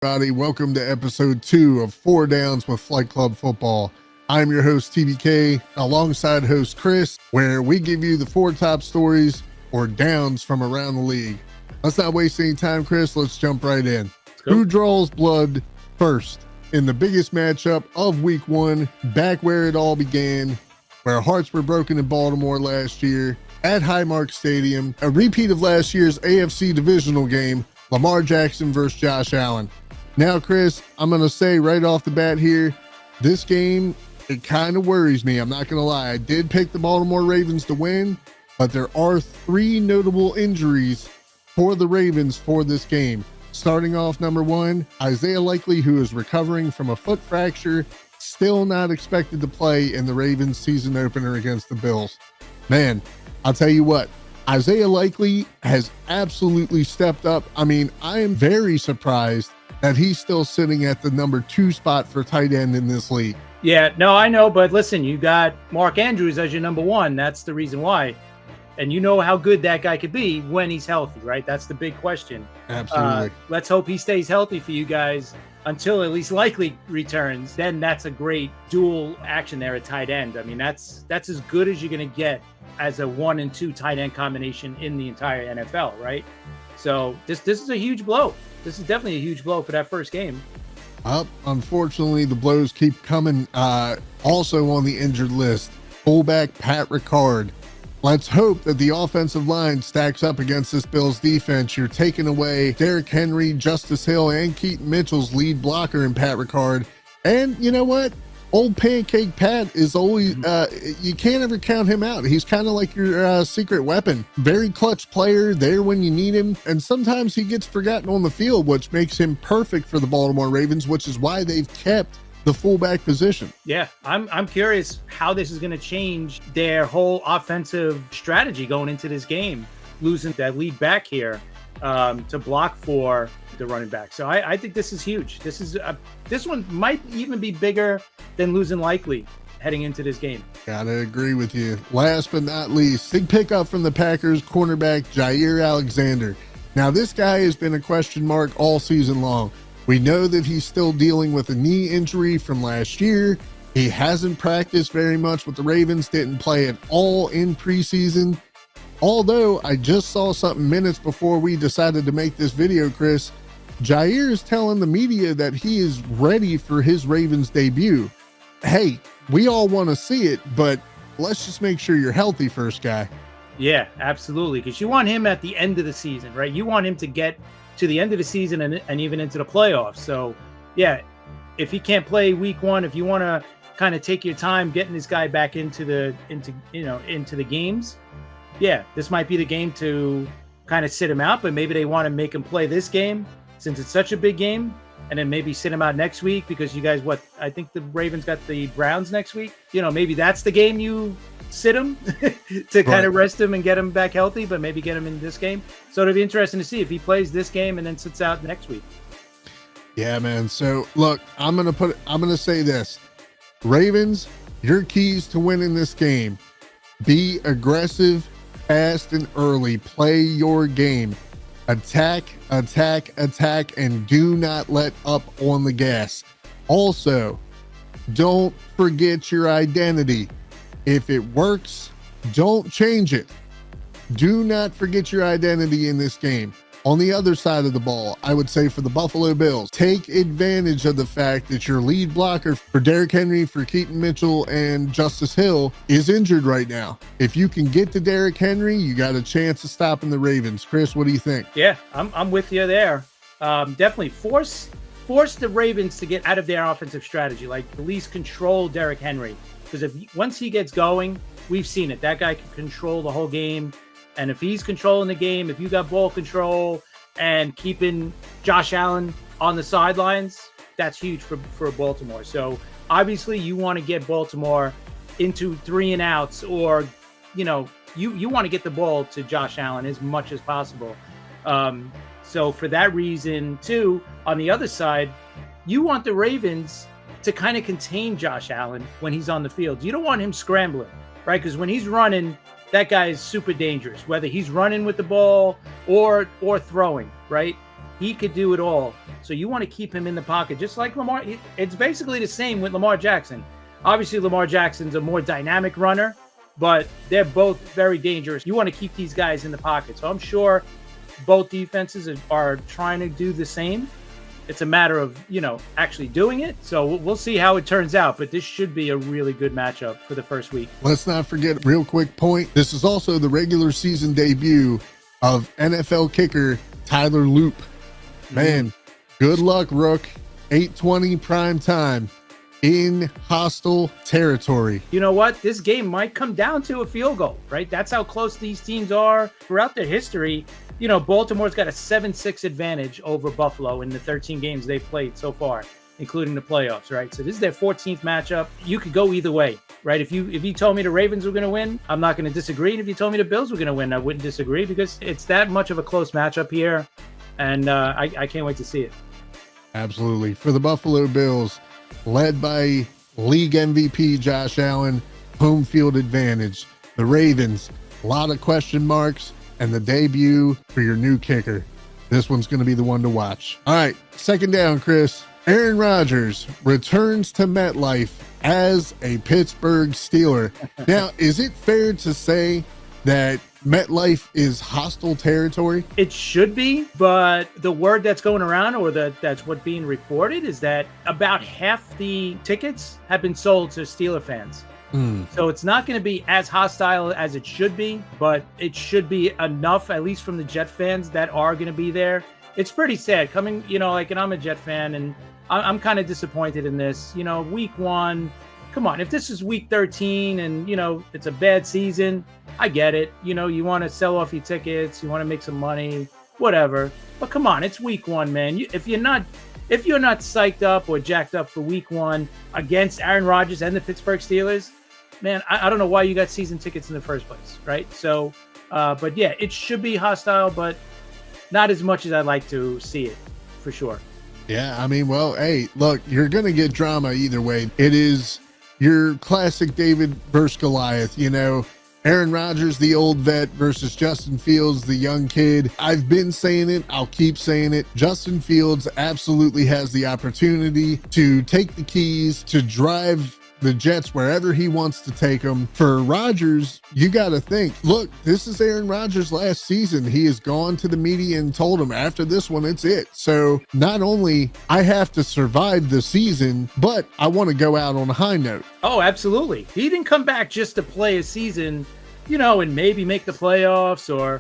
Everybody, welcome to episode 2 of 4 Downs with Flight Club Football. I'm your host TBK alongside host Chris, where we give you the 4 top stories or downs from around the league. Let's not waste any time, Chris. Let's jump right in. Who draws blood first in the biggest matchup of week 1, back where it all began, where hearts were broken in Baltimore last year at Highmark Stadium, a repeat of last year's AFC divisional game, Lamar Jackson versus Josh Allen. Now, Chris, I'm going to say right off the bat here, this game, it kind of worries me. I'm not going to lie. I did pick the Baltimore Ravens to win, but there are 3 notable injuries for the Ravens for this game. Starting off, number 1, Isaiah Likely, who is recovering from a foot fracture, still not expected to play in the Ravens season opener against the Bills. Man, I'll tell you what, Isaiah Likely has absolutely stepped up. I mean, I am very surprised that he's still sitting at the number 2 spot for tight end in this league. Yeah, no, I know, but listen, you got Mark Andrews as your number 1. That's the reason why. And you know how good that guy could be when he's healthy, right? That's the big question. Absolutely. Let's hope he stays healthy for you guys until at least Likely returns. Then that's a great dual action there at tight end. I mean, that's as good as you're going to get as a 1 and 2 tight end combination in the entire NFL, right? So this is a huge blow. This is definitely a huge blow for that first game. Unfortunately, the blows keep coming. Also on the injured list, fullback Pat Ricard. Let's hope that the offensive line stacks up against this Bills defense. You're taking away Derrick Henry, Justice Hill, and Keaton Mitchell's lead blocker in Pat Ricard. And you know what? Old Pancake Pat is always, you can't ever count him out. He's kind of like your secret weapon. Very clutch player, there when you need him. And sometimes he gets forgotten on the field, which makes him perfect for the Baltimore Ravens, which is why they've kept the fullback position. Yeah, I'm curious how this is going to change their whole offensive strategy going into this game, losing that lead back here to block for the running back. So I think this is huge. This one might even be bigger than losing Likely heading into this game. Gotta agree with you. Last but not least, big pickup from the Packers cornerback Jair Alexander. Now this guy has been a question mark all season long. We know that he's still dealing with a knee injury from last year. He hasn't practiced very much with the Ravens, didn't play at all in preseason. Although I just saw something minutes before we decided to make this video, Chris. Jair is telling the media that he is ready for his Ravens debut. Hey, we all want to see it, but let's just make sure you're healthy first, guy. Yeah, absolutely. Because you want him at the end of the season, right? You want him to get to the end of the season and even into the playoffs. So, yeah, if he can't play week 1, if you want to kind of take your time getting this guy back into the games, yeah, this might be the game to kind of sit him out. But maybe they want to make him play this game since it's such a big game, and then maybe sit him out next week because you guys, I think the Ravens got the Browns next week. You know, maybe that's the game you sit him to kind of rest him and get him back healthy, but maybe get him in this game. So it'll be interesting to see if he plays this game and then sits out next week. Yeah, man. So look, I'm going to say this. Ravens, your keys to winning this game: be aggressive, fast, and early. Play your game. Attack, attack, attack, and do not let up on the gas. Also, don't forget your identity. If it works, don't change it. Do not forget your identity in this game. On the other side of the ball, I would say for the Buffalo Bills, take advantage of the fact that your lead blocker for Derrick Henry, for Keaton Mitchell, and Justice Hill is injured right now. If you can get to Derrick Henry, you got a chance of stopping the Ravens. Chris, what do you think? Yeah, I'm with you there. Definitely force the Ravens to get out of their offensive strategy, like at least control Derrick Henry. Because once he gets going, we've seen it. That guy can control the whole game. And if he's controlling the game, if you got ball control and keeping Josh Allen on the sidelines, that's huge for Baltimore. So obviously you want to get Baltimore into 3 and outs, or, you know, you want to get the ball to Josh Allen as much as possible. So for that reason too, on the other side, you want the Ravens to kind of contain Josh Allen when he's on the field. You don't want him scrambling, right? Because when he's running, that guy is super dangerous, whether he's running with the ball or throwing, right? He could do it all. So you want to keep him in the pocket, just like Lamar. It's basically the same with Lamar Jackson. Obviously, Lamar Jackson's a more dynamic runner, but they're both very dangerous. You want to keep these guys in the pocket. So I'm sure both defenses are trying to do the same. It's a matter of, actually doing it. So we'll see how it turns out. But this should be a really good matchup for the first week. Let's not forget, real quick point, this is also the regular season debut of NFL kicker Tyler Loop. Man, good luck, Rook. 8:20 prime time in hostile territory. You know what? This game might come down to a field goal, right? That's how close these teams are throughout their history. Baltimore's got a 7-6 advantage over Buffalo in the 13 games they've played so far, including the playoffs, right? So this is their 14th matchup. You could go either way, right? If you told me the Ravens were going to win, I'm not going to disagree. And if you told me the Bills were going to win, I wouldn't disagree, because it's that much of a close matchup here. And I can't wait to see it. Absolutely. For the Buffalo Bills, led by league MVP Josh Allen, home field advantage. The Ravens, a lot of question marks, and the debut for your new kicker. This one's going to be the one to watch. All right, second down, Chris. Aaron Rodgers returns to MetLife as a Pittsburgh Steeler. Now, is it fair to say that MetLife is hostile territory? It should be, but the word that's going around, or that's what being reported, is that about half the tickets have been sold to Steeler fans. So it's not going to be as hostile as it should be, but it should be enough, at least from the Jet fans that are going to be there. It's pretty sad coming, and I'm a Jet fan, and I'm kind of disappointed in this. Week 1, come on, if this is week 13 and, it's a bad season, I get it. You want to sell off your tickets, you want to make some money, whatever. But come on, it's week 1, man. If you're not psyched up or jacked up for week 1 against Aaron Rodgers and the Pittsburgh Steelers, man, I don't know why you got season tickets in the first place, right? So, but yeah, it should be hostile, but not as much as I'd like to see it, for sure. Yeah, I mean, well, hey, look, you're going to get drama either way. It is your classic David versus Goliath, Aaron Rodgers, the old vet, versus Justin Fields, the young kid. I've been saying it. I'll keep saying it. Justin Fields absolutely has the opportunity to take the keys, to drive the Jets wherever he wants to take them. For Rodgers, you got to think, look, this is Aaron Rodgers' last season. He has gone to the media and told him after this one, it's it. So not only I have to survive the season, but I want to go out on a high note. Oh, absolutely. He didn't come back just to play a season, and maybe make the playoffs or,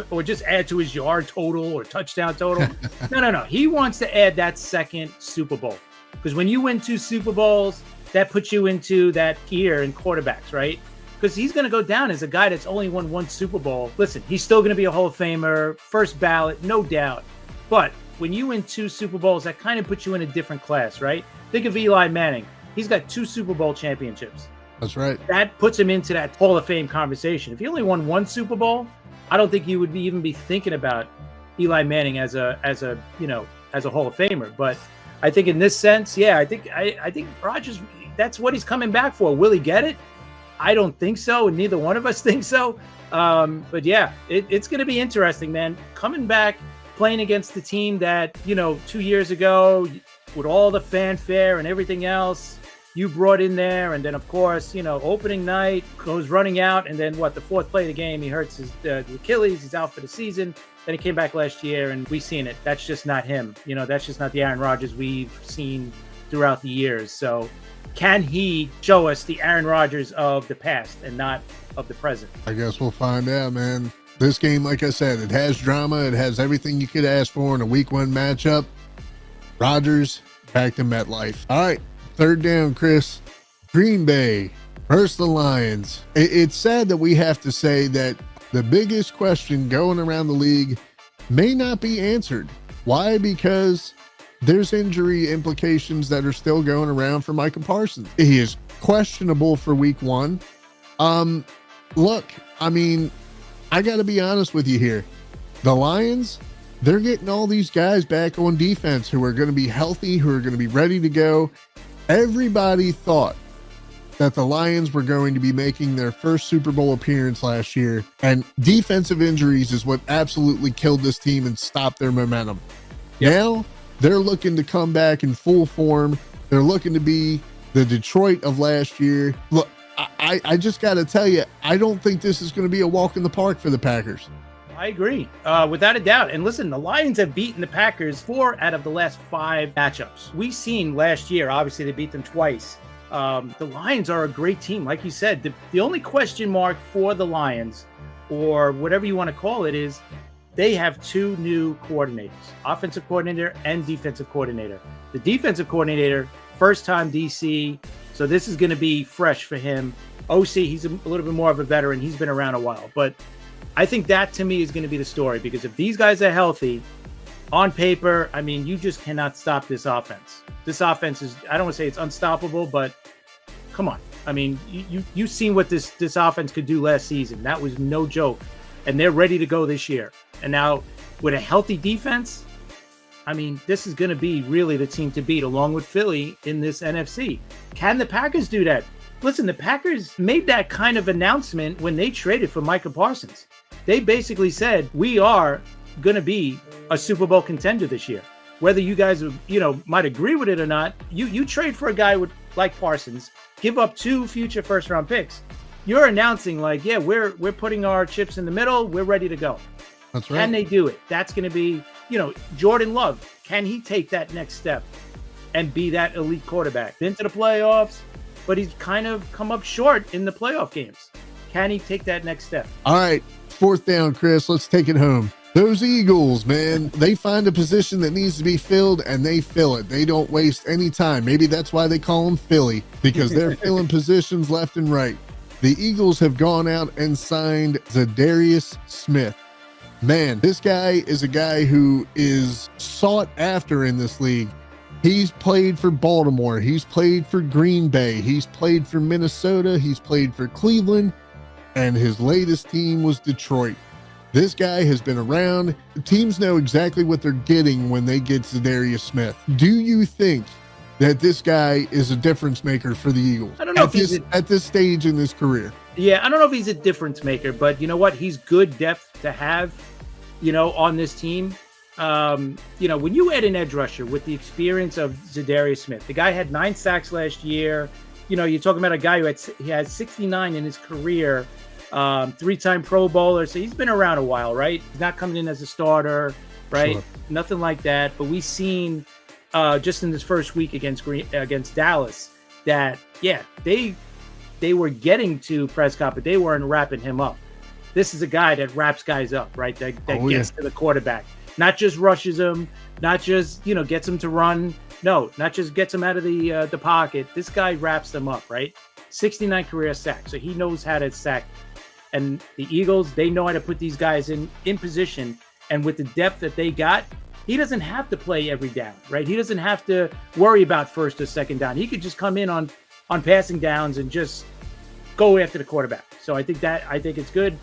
or just add to his yard total or touchdown total. No. He wants to add that second Super Bowl, because when you win 2 Super Bowls, that puts you into that tier in quarterbacks, right? Because he's going to go down as a guy that's only won 1 Super Bowl. Listen, he's still going to be a Hall of Famer, first ballot, no doubt. But when you win 2 Super Bowls, that kind of puts you in a different class, right? Think of Eli Manning. He's got 2 Super Bowl championships. That's right. That puts him into that Hall of Fame conversation. If he only won 1 Super Bowl, I don't think you would even be thinking about Eli Manning as a Hall of Famer. But I think in this sense, yeah, I think Rodgers, that's what he's coming back for. Will he get it? I don't think so, and neither one of us think so. But yeah, it's going to be interesting, man. Coming back, playing against the team that, 2 years ago, with all the fanfare and everything else, you brought in there. And then, of course, opening night goes running out. And then the 4th play of the game, he hurts his Achilles. He's out for the season. Then he came back last year, and we've seen it. That's just not him. That's just not the Aaron Rodgers we've seen throughout the years. So can he show us the Aaron Rodgers of the past and not of the present? I guess we'll find out, man. This game, like I said, it has drama. It has everything you could ask for in a week 1 matchup. Rodgers back to MetLife. All right, third down, Chris. Green Bay versus the Lions. It's sad that we have to say that the biggest question going around the league may not be answered. Why? Because there's injury implications that are still going around for Micah Parsons. He is questionable for week 1. Look, I mean, I got to be honest with you here. The Lions, they're getting all these guys back on defense who are going to be healthy, who are going to be ready to go. Everybody thought that the Lions were going to be making their first Super Bowl appearance last year, and defensive injuries is what absolutely killed this team and stopped their momentum. Yep. Now they're looking to come back in full form. They're looking to be the Detroit of last year. Look, I just got to tell you, I don't think this is going to be a walk in the park for the Packers. I agree, without a doubt. And listen, the Lions have beaten the Packers 4 out of the last 5 matchups. We've seen last year, obviously they beat them twice. The Lions are a great team. Like you said, the only question mark for the Lions, or whatever you want to call it, is they have 2 new coordinators, offensive coordinator and defensive coordinator. The defensive coordinator, first time DC, so this is going to be fresh for him. OC, he's a little bit more of a veteran. He's been around a while, but I think that to me is going to be the story, because if these guys are healthy, on paper, I mean, you just cannot stop this offense. This offense is, I don't want to say it's unstoppable, but come on. I mean, you've seen what this offense could do last season. That was no joke. And they're ready to go this year. And now with a healthy defense, I mean, this is going to be really the team to beat, along with Philly in this NFC. Can the Packers do that? Listen, the Packers made that kind of announcement when they traded for Micah Parsons. They basically said, we are going to be a Super Bowl contender this year. Whether you guys, might agree with it or not, you trade for a guy like Parsons, give up 2 future first-round picks. You're announcing like, yeah, we're putting our chips in the middle. We're ready to go. That's right. Can they do it? That's going to be, Jordan Love. Can he take that next step and be that elite quarterback? Been to the playoffs, but he's kind of come up short in the playoff games. Can he take that next step? All right, 4th down, Chris. Let's take it home. Those Eagles, man, they find a position that needs to be filled and they fill it. They don't waste any time. Maybe that's why they call them Philly, because they're filling positions left and right. The Eagles have gone out and signed Za'Darius Smith. Man, this guy is a guy who is sought after in this league. He's played for Baltimore. He's played for Green Bay. He's played for Minnesota. He's played for Cleveland. And his latest team was Detroit. This guy has been around. Teams know exactly what they're getting when they get Za'Darius Smith. Do you think that this guy is a difference maker for the Eagles? I don't know at this stage in his career. Yeah, I don't know if he's a difference maker, but you know what? He's good depth to have, on this team. When you add an edge rusher with the experience of Za'Darius Smith, the guy had 9 sacks last year. You're talking about a guy who had 69 in his career. 3-time Pro Bowler, so he's been around a while, right? He's not coming in as a starter, right? Sure. Nothing like that. But we've seen just in this first week against Dallas that they were getting to Prescott, but they weren't wrapping him up. This is a guy that wraps guys up, right? That gets to the quarterback, not just rushes him, not just gets him to run. No, not just gets him out of the pocket. This guy wraps them up, right? 69 career sacks, so he knows how to sack. And the Eagles, they know how to put these guys in position. And with the depth that they got, he doesn't have to play every down, right? He doesn't have to worry about first or second down. He could just come in on passing downs and just go after the quarterback. So I think it's good.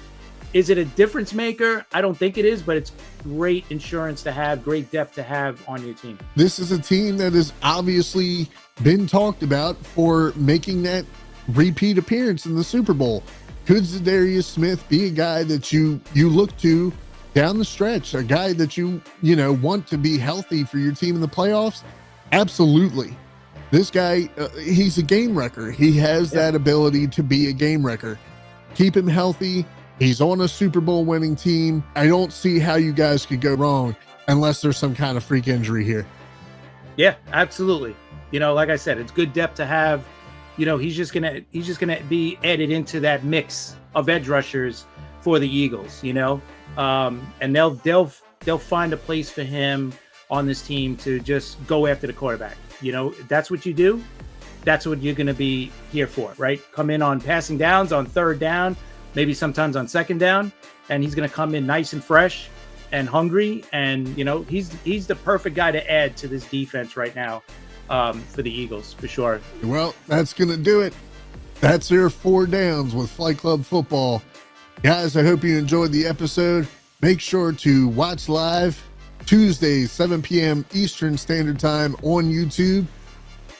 Is it a difference maker? I don't think it is, but it's great insurance to have, great depth to have on your team. This is a team that has obviously been talked about for making that repeat appearance in the Super Bowl. Could Za'Darius Smith be a guy that you look to down the stretch, a guy that you want to be healthy for your team in the playoffs? Absolutely. This guy, he's a game wrecker. He has that ability to be a game wrecker. Keep him healthy. He's on a Super Bowl winning team. I don't see how you guys could go wrong unless there's some kind of freak injury here. Yeah, absolutely. Like I said, it's good depth to have. He's just gonna be added into that mix of edge rushers for the Eagles. And they'll find a place for him on this team to just go after the quarterback. That's what you do. That's what you're gonna be here for, right? Come in on passing downs, on 3rd down, maybe sometimes on 2nd down, and he's gonna come in nice and fresh and hungry. And he's the perfect guy to add to this defense right now. For the Eagles, for sure. Well, that's going to do it. That's your 4 downs with Flight Club Football. Guys, I hope you enjoyed the episode. Make sure to watch live Tuesdays, 7 p.m. Eastern Standard Time on YouTube.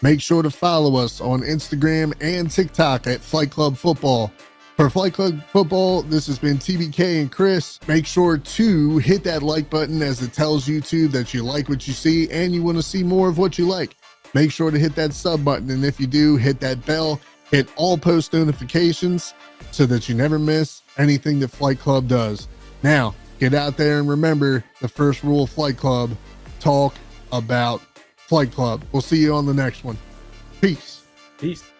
Make sure to follow us on Instagram and TikTok at Flight Club Football. For Flight Club Football, this has been TBK and Chris. Make sure to hit that like button, as it tells YouTube that you like what you see and you want to see more of what you like. Make sure to hit that sub button, and if you do, hit that bell, hit all post notifications so that you never miss anything that Flight Club does. Now, get out there and remember the first rule of Flight Club: talk about Flight Club. We'll see you on the next one. Peace. Peace.